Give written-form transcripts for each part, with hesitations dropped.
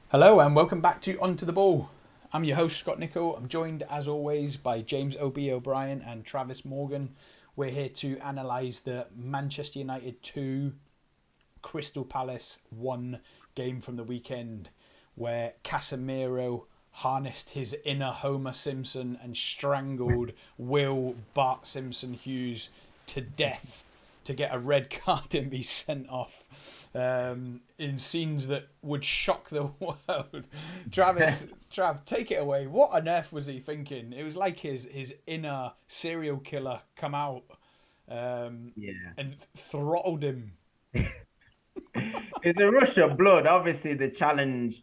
Hello and welcome back to Onto the Ball. I'm your host Scott Nichol. I'm joined as always by James O.B. O'Brien and Travis Morgan. We're here to analyse the Manchester United 2, Crystal Palace 1 game from the weekend where Casemiro harnessed his inner Homer Simpson and strangled Will Bart Simpson Hughes to death to get a red card and be sent off in scenes that would shock the world. Trav, take it away. What on earth was he thinking? It was like his inner serial killer come out Yeah. and throttled him. It's a rush of blood. Obviously, the challenge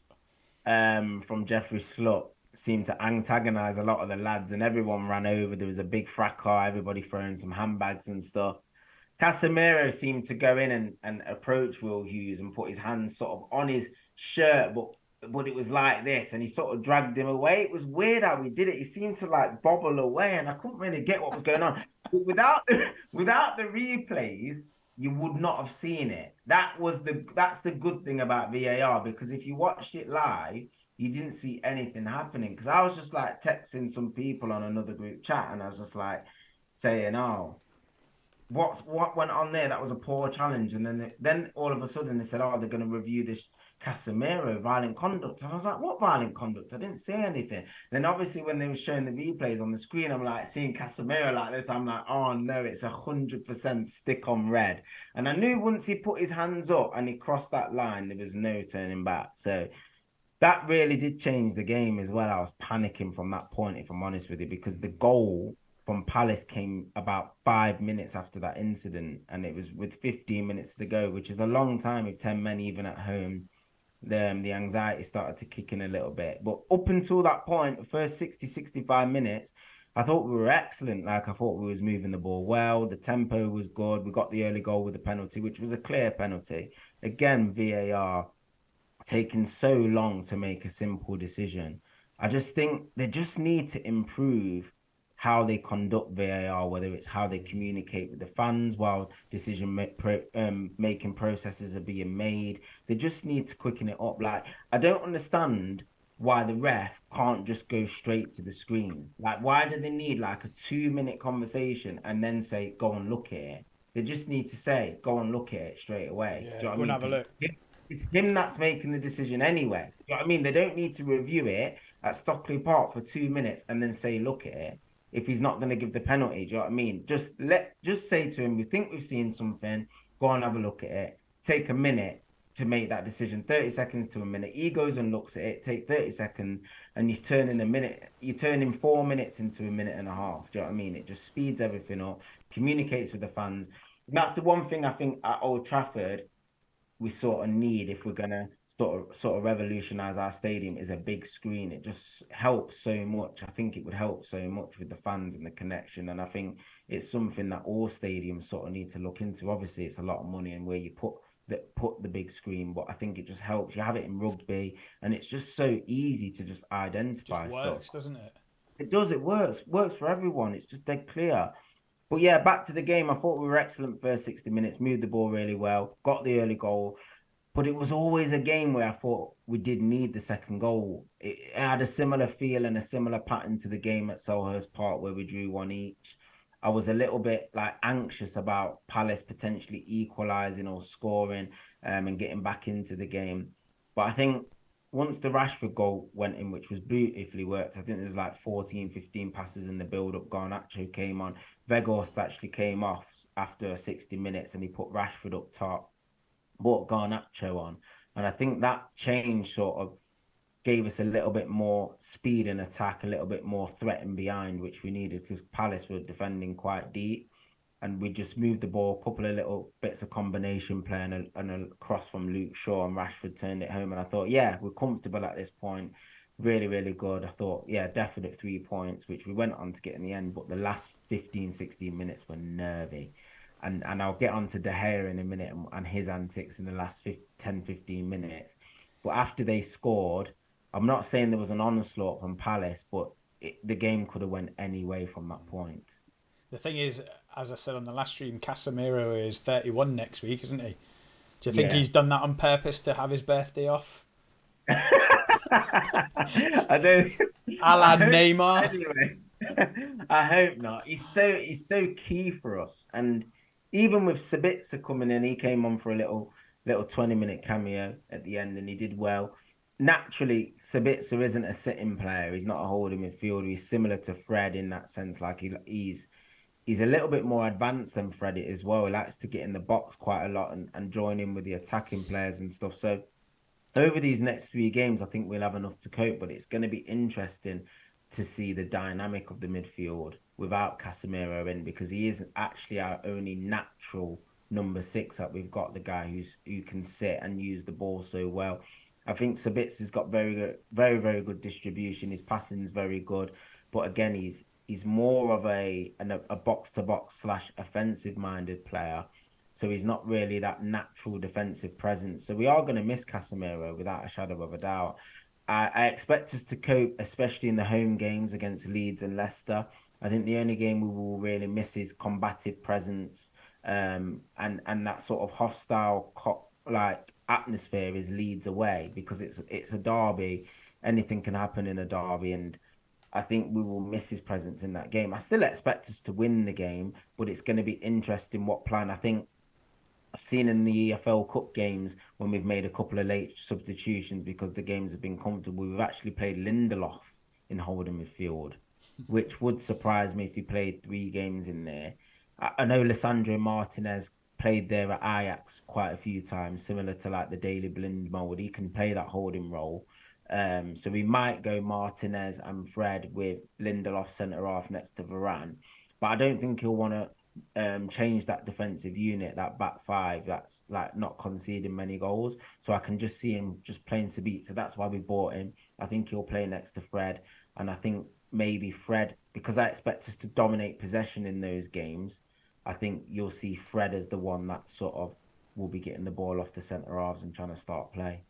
from Jeffrey Slut seemed to antagonize a lot of the lads, and everyone ran over. There was a big fracas, everybody throwing some handbags and stuff. Casemiro seemed to go in and approach Will Hughes and put his hands sort of on his shirt, but it was like this, and he sort of dragged him away. It was weird how he did it. He seemed to like bobble away, and I couldn't really get what was going on. But without the replays, you would not have seen it. That's the good thing about VAR, because if you watched it live, you didn't see anything happening. Because I was just like texting some people on another group chat, and I was just like saying, "Oh, what went on there? That was a poor challenge." And then all of a sudden they said, "Oh, they're going to review this Casemiro violent conduct." And I was like, "What violent conduct? I didn't say anything." Then obviously when they were showing the replays on the screen, I'm like seeing Casemiro like this. I'm like, "Oh no, it's 100% stick on red." And I knew once he put his hands up and he crossed that line, there was no turning back. So that really did change the game as well. I was panicking from that point, if I'm honest with you, because the goal from Palace came about 5 minutes after that incident, and it was with 15 minutes to go, which is a long time with 10 men even at home. The anxiety started to kick in a little bit. But up until that point, the first 60, 65 minutes, I thought we were excellent. Like, I thought we was moving the ball well. The tempo was good. We got the early goal with the penalty, which was a clear penalty. Again, VAR taking so long to make a simple decision. I just think they just need to improve how they conduct VAR, whether it's how they communicate with the fans while making processes are being made. They just need to quicken it up. Like, I don't understand why the ref can't just go straight to the screen. Like, why do they need like a 2 minute conversation and then say, go and look at it? They just need to say, go and look at it straight away. Yeah, Do you know what I go and mean? have a look. Because it's him that's making the decision anyway. Do you know what I mean? They don't need to review it at Stockley Park for 2 minutes and then say, look at it. If he's not going to give the penalty, do you know what I mean? Just say to him, we think we've seen something. Go and have a look at it. Take a minute to make that decision. 30 seconds to a minute. He goes and looks at it. Take 30 seconds, and you turn in a minute. You turn in 4 minutes into a minute and a half. Do you know what I mean? It just speeds everything up. Communicates with the fans. And that's the one thing I think at Old Trafford we sort of need if we're gonna sort of revolutionize our stadium is a big screen. It just helps so much. I think it would help so much with the fans and the connection. And I think it's something that all stadiums sort of need to look into. Obviously, it's a lot of money and where you put the big screen, but I think it just helps. You have it in rugby, and it's just so easy to just Just identify stuff. works, doesn't it? It does. It works for everyone. It's just dead clear. But yeah, back to the game. I thought we were excellent first 60 minutes, moved the ball really well, got the early goal. But it was always a game where I thought we did need the second goal. It had a similar feel and a similar pattern to the game at Selhurst Park where we drew one each. I was a little bit like anxious about Palace potentially equalising or scoring and getting back into the game. But I think once the Rashford goal went in, which was beautifully worked, I think there was like 14, 15 passes in the build-up. Garnacho came on. Vegas actually came off after 60 minutes and he put Rashford up top, brought Garnacho on. And I think that change sort of gave us a little bit more speed and attack, a little bit more threat and behind, which we needed because Palace were defending quite deep. And we just moved the ball, a couple of little bits of combination play and a cross from Luke Shaw and Rashford turned it home. And I thought, yeah, we're comfortable at this point. Really, really good. I thought, yeah, definite 3 points, which we went on to get in the end. But the last 15, 16 minutes were nervy. And I'll get on to De Gea in a minute and his antics in the last 10, 15 minutes. But after they scored, I'm not saying there was an onslaught from Palace, but the game could have went any way from that point. The thing is, as I said on the last stream, Casemiro is 31 next week, isn't he? Do you think Yeah. he's done that on purpose to have his birthday off? I don't. A I la hope Neymar. anyway. I hope not. He's so key for us, and even with Sabitzer coming in, he came on for a little 20-minute cameo at the end, and he did well. Naturally, Sabitzer isn't a sitting player. He's not a holding midfielder. He's similar to Fred in that sense. Like he's a little bit more advanced than Freddie as well. He likes to get in the box quite a lot and join in with the attacking players and stuff. So over these next 3 games, I think we'll have enough to cope. But it's going to be interesting to see the dynamic of the midfield without Casemiro in, because he is actually our only natural number 6 that we've got. The guy who can sit and use the ball so well. I think Sabitzer's got very, very good distribution. His passing is very good, but again, he's more of a box to box / offensive minded player. So he's not really that natural defensive presence. So we are going to miss Casemiro without a shadow of a doubt. I expect us to cope, especially in the home games against Leeds and Leicester. I think the only game we will really miss is combative presence, and that sort of hostile like atmosphere is Leeds away, because it's a derby. Anything can happen in a derby, and I think we will miss his presence in that game. I still expect us to win the game, but it's going to be interesting what plan. I think I've seen in the EFL Cup games when we've made a couple of late substitutions because the games have been comfortable. We've actually played Lindelof in holding midfield, which would surprise me if he played 3 games in there. I know Lissandro Martinez played there at Ajax quite a few times, similar to like the Daily Blind mold. He can play that holding role. So we might go Martinez and Fred with Lindelof centre half next to Varane. But I don't think he'll want to change that defensive unit, that back 5 that's like not conceding many goals. So I can just see him just playing Sabitzer. So that's why we bought him. I think he'll play next to Fred, and I think maybe Fred, because I expect us to dominate possession in those games. I think you'll see Fred as the one that sort of will be getting the ball off the centre halves and trying to start play.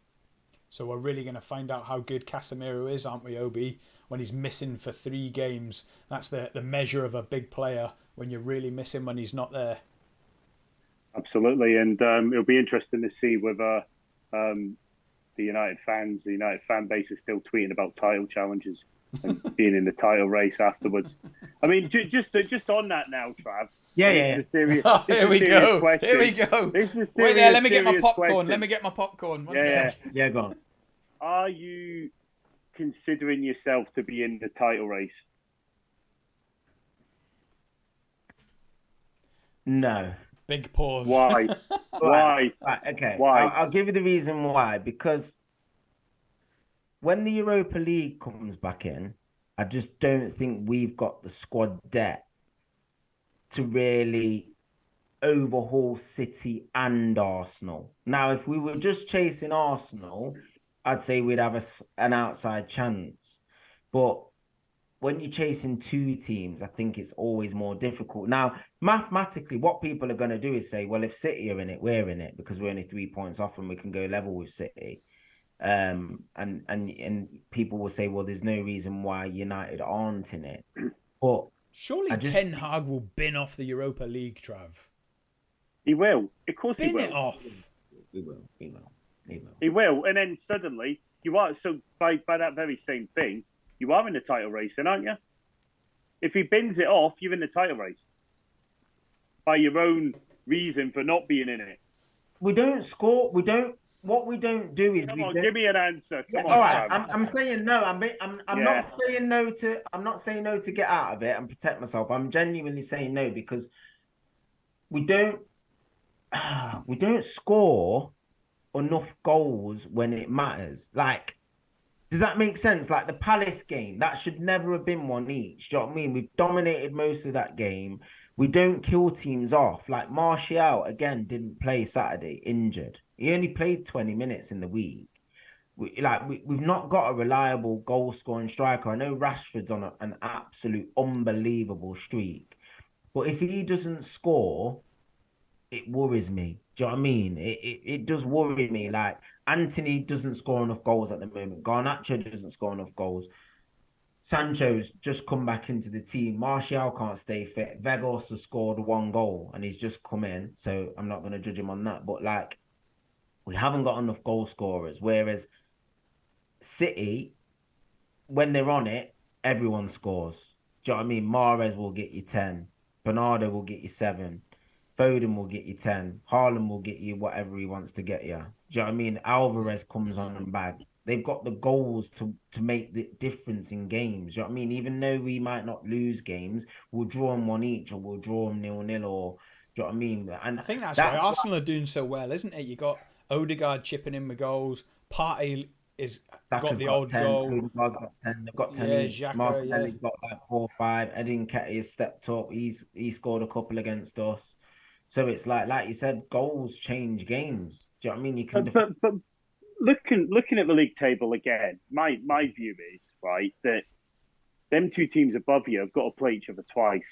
So we're really going to find out how good Casemiro is, aren't we, Obi? When he's missing for 3 games, that's the measure of a big player, when you really miss him when he's not there. Absolutely, and it'll be interesting to see whether the United fan base is still tweeting about title challenges and being in the title race afterwards. I mean, just on that now, Trav. Yeah. Here we go. Question. Here we go. Wait there, let me get my popcorn. Let me get my popcorn. Yeah, go on. Are you considering yourself to be in the title race? No. Big pause. Why? Why? Okay. Why? I'll give you the reason why. Because when the Europa League comes back in, I just don't think we've got the squad depth to really overhaul City and Arsenal. Now, if we were just chasing Arsenal, I'd say we'd have an outside chance. But when you're chasing 2 teams, I think it's always more difficult. Now, mathematically, what people are going to do is say, well, if City are in it, we're in it, because we're only 3 points off and we can go level with City. And people will say, well, there's no reason why United aren't in it. But surely Ten Hag will bin off the Europa League, Trav. He will. Of course he will. Bin it off. He will. He will. And then suddenly, you are, so by that very same thing, you are in the title race, then, aren't you? If he bins it off, you're in the title race. By your own reason for not being in it. We don't score. What we don't do is. Come on, give me an answer. Come on. All right. I'm saying no. I'm not saying no to. I'm not saying no to get out of it and protect myself. I'm genuinely saying no because we don't score enough goals when it matters. Like, does that make sense? Like the Palace game, that should never have been 1 each. Do you know what I mean? We've dominated most of that game. We don't kill teams off. Like Martial, again, didn't play Saturday, injured. He only played 20 minutes in the week. We've not got a reliable goal-scoring striker. I know Rashford's on an absolute unbelievable streak. But if he doesn't score, it worries me. Do you know what I mean? It does worry me. Like, Anthony doesn't score enough goals at the moment. Garnacho doesn't score enough goals. Sancho's just come back into the team. Martial can't stay fit. Vegas has scored 1 goal and he's just come in. So I'm not going to judge him on that. But, like, we haven't got enough goal scorers. Whereas City, when they're on it, everyone scores. Do you know what I mean? Mahrez will get you 10. Bernardo will get you 7. Foden will get you 10. Haaland will get you whatever he wants to get you. Do you know what I mean? Alvarez comes on and back. They've got the goals to make the difference in games. Do you know what I mean? Even though we might not lose games, we'll draw them 1 each, or we'll draw them 0-0, or do you know what I mean? And I think that's why that's Arsenal are doing so well, isn't it? You got Odegaard chipping in with goals. Partey is got Saka's the got odd 10, goal. Odegaard's got 10, they've got 10 Yeah, each. Xhaka, yeah. Martinelli's got like 4 or 5. Edin Nketiah has stepped up. He scored a couple against us. So it's like you said, goals change games. Do you know what I mean? You can But looking at the league table again, my view is right that them two teams above you have got to play each other twice.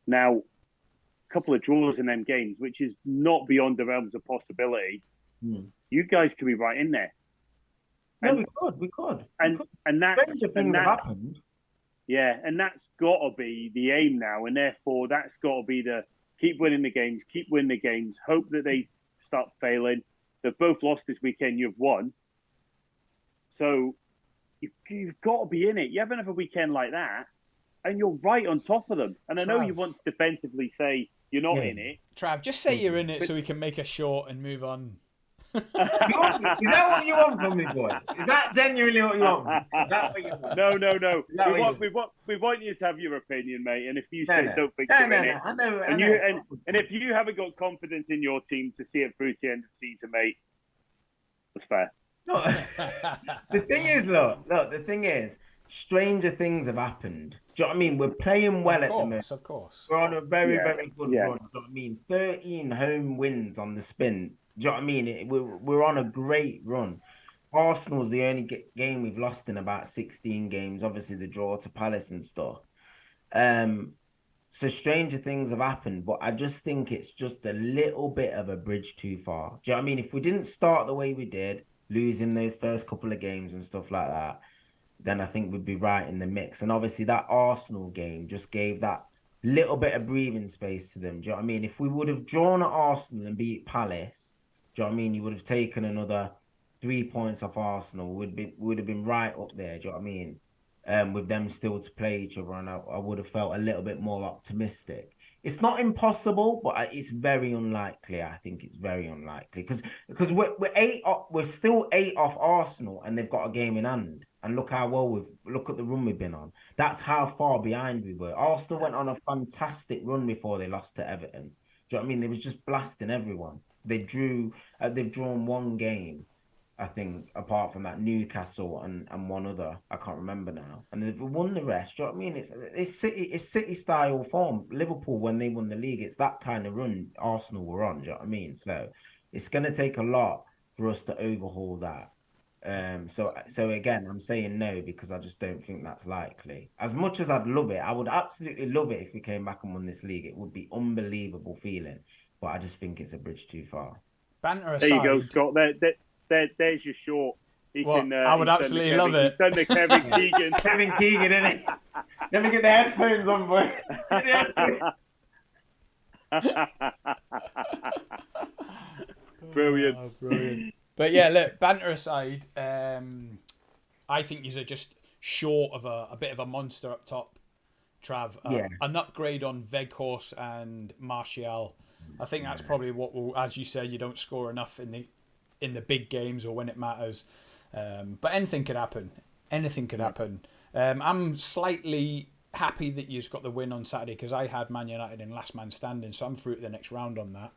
Now, a couple of draws in them games, which is not beyond the realms of possibility. You guys could be right in there. No, we could. And that stranger things have happened. Yeah, and that's got to be the aim now, and therefore that's got to be the keep winning the games, hope that they start failing. They've both lost this weekend, you've won. So you've got to be in it. You have another weekend like that, and you're right on top of them. And I know you want to defensively say you're not in it. Trav, just say you're in it so we can make a short and move on. Is that what you want from me, boy? Is that genuinely what you want? Is that what you want? No. We want you to have your opinion, mate. And if you don't think you're in it, and if you haven't got confidence in your team to see it through to the end of the season, mate, that's fair. No. The thing is, stranger things have happened. Do you know what I mean? We're playing well at the moment. Of course. We're on a very good run. Do you know what I mean? 13 home wins on the spin. Do you know what I mean? We're on a great run. Arsenal's the only game we've lost in about 16 games. Obviously, the draw to Palace and stuff. So stranger things have happened, but I just think it's just a little bit of a bridge too far. Do you know what I mean? If we didn't start the way we did, losing those first couple of games and stuff like that, then I think we'd be right in the mix. And obviously, that Arsenal game just gave that little bit of breathing space to them. Do you know what I mean? If we would have drawn at Arsenal and beat Palace, do you know what I mean? You would have taken another 3 points off Arsenal. Would have been right up there. Do you know what I mean? With them still to play each other, and I would have felt a little bit more optimistic. It's not impossible, but it's very unlikely. I think it's very unlikely because we're still 8 off Arsenal, and they've got a game in hand. And look how well look at the run we've been on. That's how far behind we were. Arsenal went on a fantastic run before they lost to Everton. Do you know what I mean? They was just blasting everyone. They've drawn 1 game, I think, apart from that Newcastle and one other. I can't remember now. And they've won the rest. Do you know what I mean? It's City style form. Liverpool, when they won the league, it's that kind of run Arsenal were on. Do you know what I mean? So it's going to take a lot for us to overhaul that. So again, I'm saying no because I just don't think that's likely. As much as I'd love it, I would absolutely love it if we came back and won this league. It would be unbelievable feeling. But I just think it's a bridge too far. Banter aside. There you go, Scott. There's your short. I would absolutely love it. He's done the Kevin Keegan. Kevin Keegan, innit? Let me get the headphones on, boy. Brilliant. Oh, brilliant. But yeah, look, banter aside, I think these are just short of a bit of a monster up top, Trav. An upgrade on Weghorst and Martial. I think that's probably what will, as you said, you don't score enough in the big games or when it matters. But anything could happen. I'm slightly happy that you've got the win on Saturday because I had Man United in last man standing, so I'm through to the next round on that.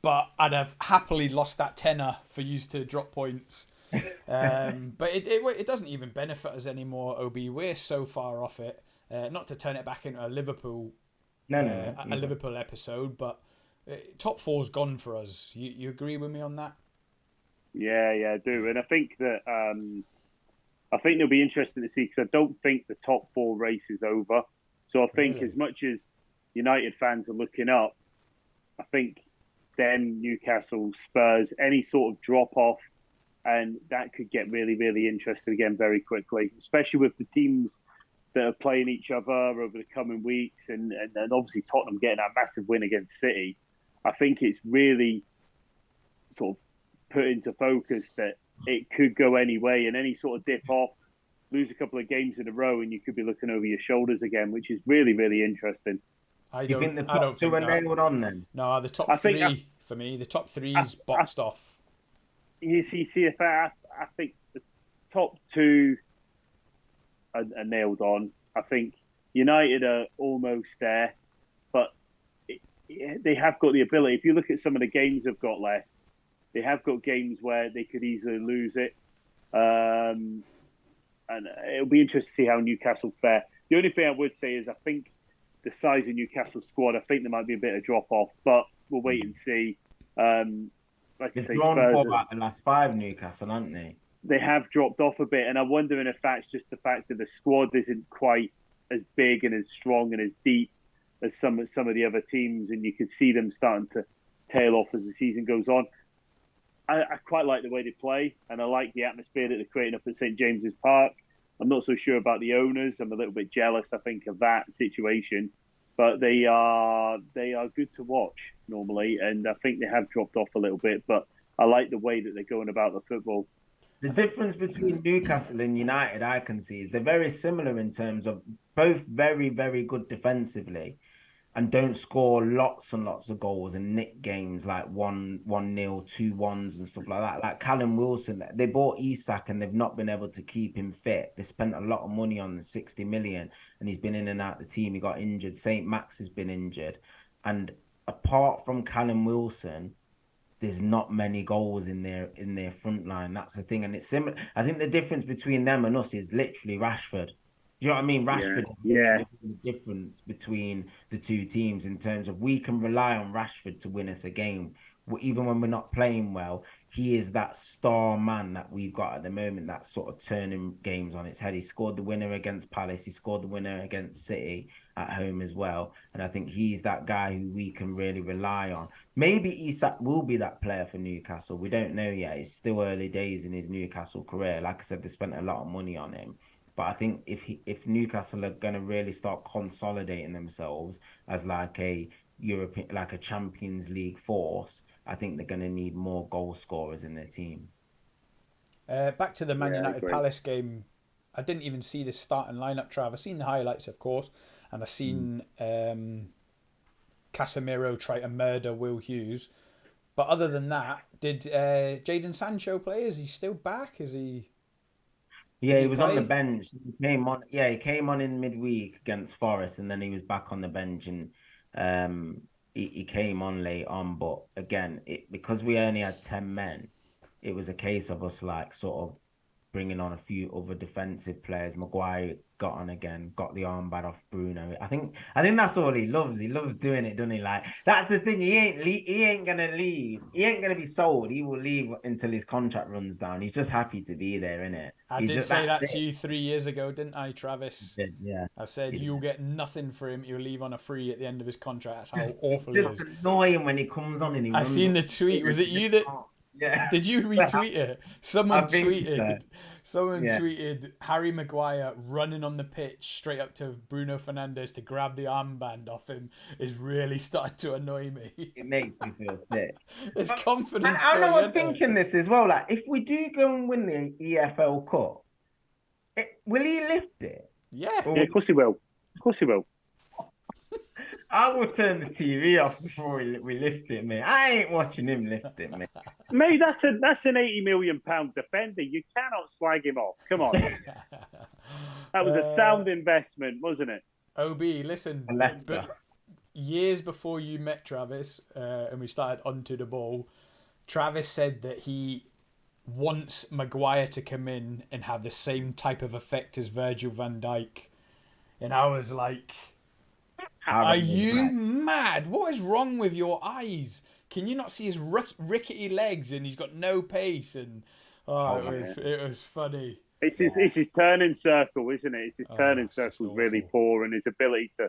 But I'd have happily lost that tenner for you to drop points. But it doesn't even benefit us anymore, OB. We're so far off it. Not to turn it back into a Liverpool Liverpool episode, but top 4's gone for us. You agree with me on that? Yeah, I do. And I think that I think it'll be interesting to see because I don't think the top 4 race is over. So I think as much as United fans are looking up, I think them, Newcastle, Spurs, any sort of drop off, and that could get really, really interesting again very quickly, especially with the teams that are playing each other over the coming weeks, and obviously Tottenham getting that massive win against City. I think it's really sort of put into focus that it could go any way, and any sort of dip off, lose a couple of games in a row, and you could be looking over your shoulders again, which is really, really interesting. I You think don't. the I top don't two think are that. nailed on then? No, the top I think three for me. The top three's boxed off. You see, I think the top two are nailed on. I think United are almost there, but they have got the ability. If you look at some of the games they've got left, they have got games where they could easily lose it. And it'll be interesting to see how Newcastle fare. The only thing I would say is I think the size of Newcastle's squad, I think there might be a bit of drop-off, but we'll wait and see. Like I say, drawn for about the last 5, Newcastle, aren't they? They have dropped off a bit, and I'm wondering if that's just the fact that the squad isn't quite as big and as strong and as deep as some of the other teams, and you can see them starting to tail off as the season goes on. I quite like the way they play, and I like the atmosphere that they're creating up at St James's Park. I'm not so sure about the owners. I'm a little bit jealous, I think, of that situation. But they are good to watch normally, and I think they have dropped off a little bit. But I like the way that they're going about the football. The difference between Newcastle and United, I can see, is they're very similar in terms of both very, very good defensively, and don't score lots and lots of goals and nick games like 1-0, 2-1s and stuff like that. Like Callum Wilson, they bought Isak and they've not been able to keep him fit. They spent a lot of money on the 60 million and he's been in and out of the team. He got injured. St. Max has been injured. And apart from Callum Wilson, there's not many goals in their front line. That's the thing. And it's similar. I think the difference between them and us is literally Rashford. You know what I mean? Rashford is the difference between the two teams in terms of we can rely on Rashford to win us a game. Even when we're not playing well, he is that star man that we've got at the moment that's sort of turning games on its head. He scored the winner against Palace. He scored the winner against City at home as well. And I think he's that guy who we can really rely on. Maybe Isak will be that player for Newcastle. We don't know yet. It's still early days in his Newcastle career. Like I said, they spent a lot of money on him. But I think if Newcastle are going to really start consolidating themselves as like a European, like a Champions League force, I think they're going to need more goal scorers in their team. Back to the Man United Palace game. I didn't even see the starting lineup, Trav. I've seen the highlights, of course, and I've seen Casemiro try to murder Will Hughes. But other than that, did Jadon Sancho play? Is he still back? Is he? Yeah, he was on the bench. He came on. Yeah, he came on in midweek against Forest, and then he was back on the bench, and he came on late on. But again, because we only had 10 men, it was a case of us like sort of bringing on a few other defensive players. Maguire got on again, got the armband off Bruno. I think that's all he loves. He loves doing it, doesn't he? Like that's the thing. He ain't gonna leave. He ain't gonna be sold. He will leave until his contract runs down. He's just happy to be there, innit? I did say that to you 3 years ago, didn't I, Travis? Did, yeah. I said you'll get nothing for him. He'll leave on a free at the end of his contract. That's how awful he is. It's annoying when he comes on and he. I seen the tweet. Was it you that? Yeah. Did you retweet it? Someone tweeted. So. Someone tweeted Harry Maguire running on the pitch straight up to Bruno Fernandes to grab the armband off him is really starting to annoy me. It makes me feel sick. It's confidence. I know I'm thinking this as well. Like, if we do go and win the EFL Cup, will he lift it? Yeah. Yeah, of course he will. Of course he will. I will turn the TV off before we lift it, mate. I ain't watching him lift it, mate. Mate, that's an £80 million defender. You cannot slag him off. Come on. That was a sound investment, wasn't it? OB, listen. But years before you met Travis and we started Onto the Ball, Travis said that he wants Maguire to come in and have the same type of effect as Virgil van Dijk. And I was like... Are you mad? What is wrong with your eyes? Can you not see his rickety legs and he's got no pace? And it was funny. It's his turning circle, isn't it? It's his turning circle is really poor, and his ability to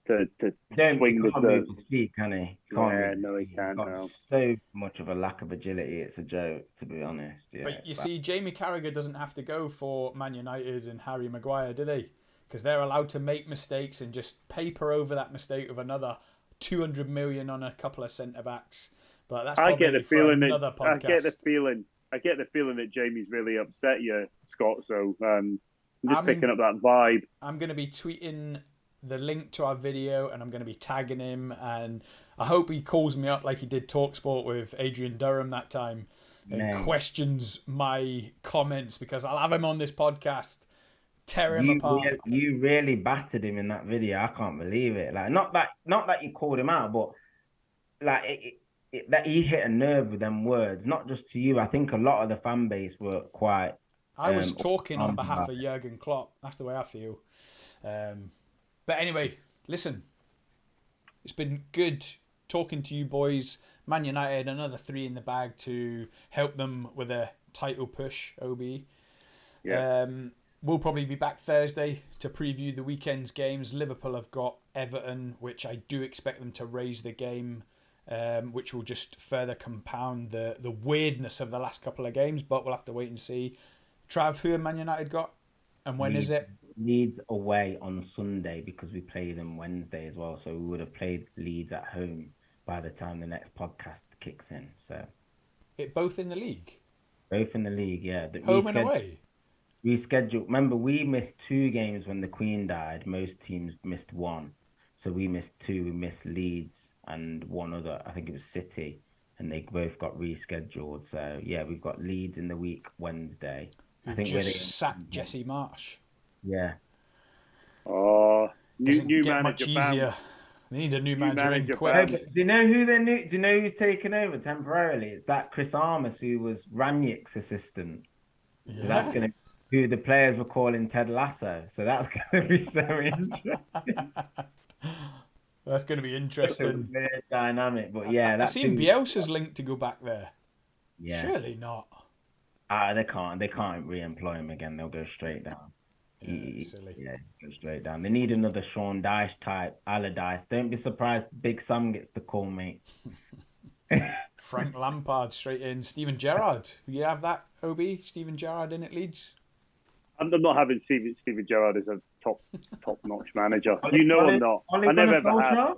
swing the speed, can he? No, he can't. No. So much of a lack of agility. It's a joke, to be honest. Yeah, but you see, Jamie Carragher doesn't have to go for Man United and Harry Maguire, do they? Because they're allowed to make mistakes and just paper over that mistake with another 200 million on a couple of centre-backs. But that's I probably get the for feeling another that podcast. I get the feeling that Jamie's really upset you, Scott. So I'm just picking up that vibe. I'm going to be tweeting the link to our video, and I'm going to be tagging him, and I hope he calls me up like he did TalkSport with Adrian Durham that time and questions my comments, because I'll have him on this podcast, tear him apart. You really battered him in that video. I can't believe it. Like, not that you called him out, but like that he hit a nerve with them words. Not just to you. I think a lot of the fan base were quite. I was talking on behalf of Jurgen Klopp. That's the way I feel. But anyway, listen. It's been good talking to you boys. Man United, another 3 in the bag to help them with a title push, OB. Yeah. We'll probably be back Thursday to preview the weekend's games. Liverpool have got Everton, which I do expect them to raise the game, which will just further compound the weirdness of the last couple of games, but we'll have to wait and see. Trav, who have Man United got? And when is it? Leeds away on Sunday, because we play them Wednesday as well. So we would have played Leeds at home by the time the next podcast kicks in. So both in the league? Both in the league, yeah. Home and away? Reschedule. Remember, we missed 2 games when the Queen died. Most teams missed 1. So we missed 2. We missed Leeds and one other. I think it was City. And they both got rescheduled. So, yeah, we've got Leeds in the week Wednesday. I think we're sacked Jesse Marsh. Yeah. Oh, new get manager. Much easier. They need a new manager in quick. No, do you know who they new? Do you know who's taken over temporarily? It's that Chris Armas, who was Ranić's assistant. Yeah. So that's going to who the players were calling Ted Lasso. So that's going to be so interesting. That's going to be interesting. Weird dynamic, but yeah, I've seen Bielsa's linked to go back there. Yeah. Surely not. They can't re-employ him again. They'll go straight down. Silly. Yeah, go straight down. They need another Sean Dyche type, Allardyce. Don't be surprised Big Sam gets the call, mate. Frank Lampard straight in. Steven Gerrard. You have that, OB? Steven Gerrard in at Leeds? I'm not having Steven Gerrard as a top-notch manager. You know I'm not. I never ever have.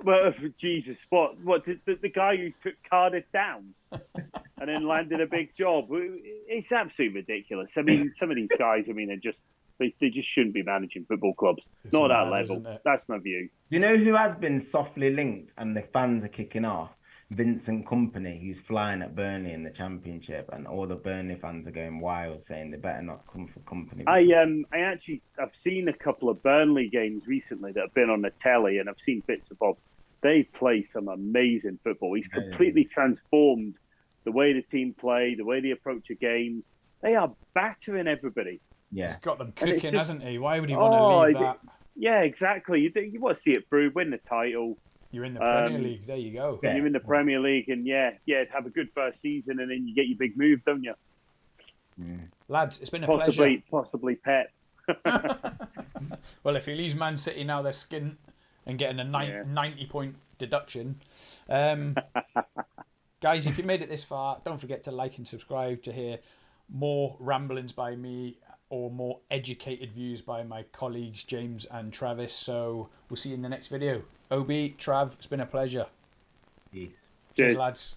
Well, Jesus, what the guy who took Cardiff down and then landed a big job? It's absolutely ridiculous. I mean, some of these guys, are just they just shouldn't be managing football clubs. It's not at that level. That's my view. You know who has been softly linked and the fans are kicking off? Vincent Kompany, who's flying at Burnley in the Championship, and all the Burnley fans are going wild, saying they better not come for Kompany. I've seen a couple of Burnley games recently that have been on the telly, and I've seen bits of Bob. They play some amazing football. He's completely transformed the way the team play, the way they approach a game. They are battering everybody. Yeah, he's got them cooking, hasn't he? Why would he want to leave that? Yeah, exactly. You want to see it through, win the title. You're in the Premier League. There you go. Yeah, you're in the Premier League, and have a good first season, and then you get your big move, don't you? Lads, it's been a pleasure. Possibly Pep. Well, if he leaves Man City now, they're skint and getting a 90-point deduction. Guys, if you made it this far, don't forget to like and subscribe to hear more ramblings by me or more educated views by my colleagues James and Travis. So we'll see you in the next video. OB, Trav, it's been a pleasure. Peace. Cheers, lads.